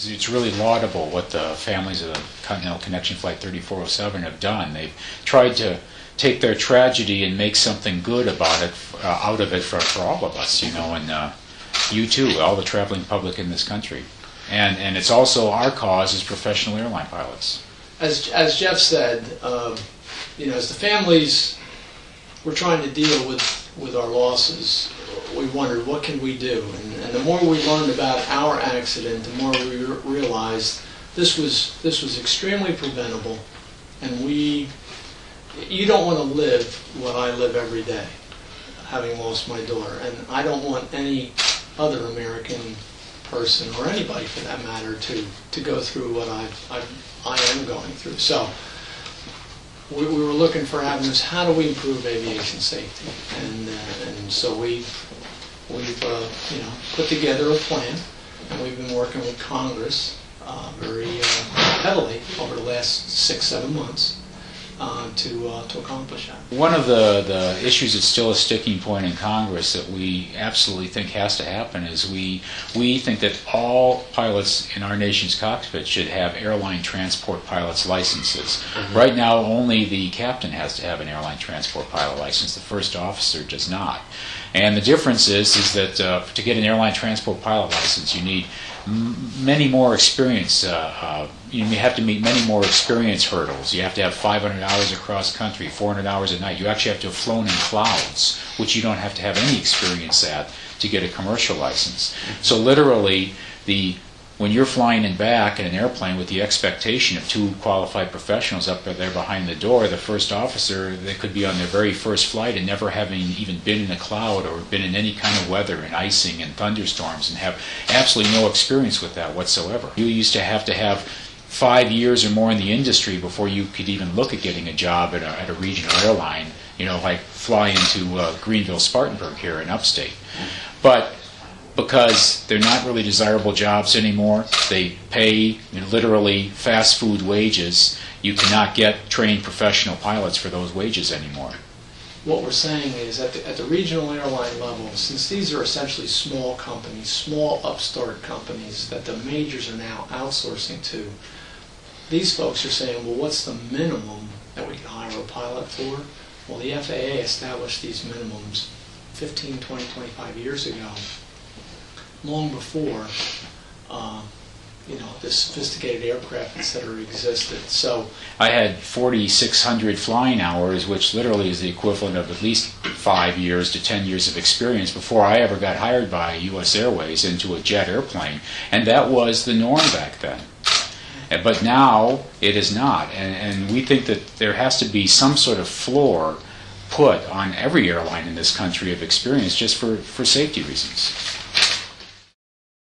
It's really laudable what the families of the Continental Connection Flight 3407 have done. They've tried to take their tragedy and make something good about it, out of it for all of us, you know, and you too, all the traveling public in this country. And it's also our cause as professional airline pilots. As Jeff said, you know, as the families were trying to deal with our losses, we wondered, what can we do? And the more we learned about our accident, the more we realized this was extremely preventable, and you don't want to live what I live every day, having lost my daughter, and I don't want any other American person, or anybody for that matter, to go through what I am going through. So we were looking for avenues. How do we improve aviation safety? And so we've you know, put together a plan, and we've been working with Congress very heavily over the last 6-7 months to accomplish that. One of the issues that's still a sticking point in Congress that we absolutely think has to happen is we think that all pilots in our nation's cockpit should have airline transport pilot's licenses. Mm-hmm. Right now, only the captain has to have an airline transport pilot license. The first officer does not. And the difference is that to get an airline transport pilot license, you need many more experience. You have to meet many more experience hurdles. You have to have 500 hours across country, 400 hours at night. You actually have to have flown in clouds, which you don't have to have any experience at to get a commercial license. So literally, when you're flying in back in an airplane with the expectation of 2 qualified professionals up there behind the door, the first officer, they could be on their very first flight and never having even been in a cloud or been in any kind of weather and icing and thunderstorms and have absolutely no experience with that whatsoever. You used to have 5 years or more in the industry before you could even look at getting a job at a regional airline, you know, like fly into Greenville, Spartanburg here in upstate. But because they're not really desirable jobs anymore, they pay literally fast food wages, you cannot get trained professional pilots for those wages anymore. What we're saying is at the regional airline level, since these are essentially small companies, small upstart companies that the majors are now outsourcing to, these folks are saying, well, what's the minimum that we can hire a pilot for? Well, the FAA established these minimums 15, 20, 25 years ago, long before you know, the sophisticated aircraft, etc., existed. So I had 4,600 flying hours, which literally is the equivalent of at least 5 years to 10 years of experience before I ever got hired by US Airways into a jet airplane, and that was the norm back then. But now it is not, and we think that there has to be some sort of floor put on every airline in this country of experience just for safety reasons.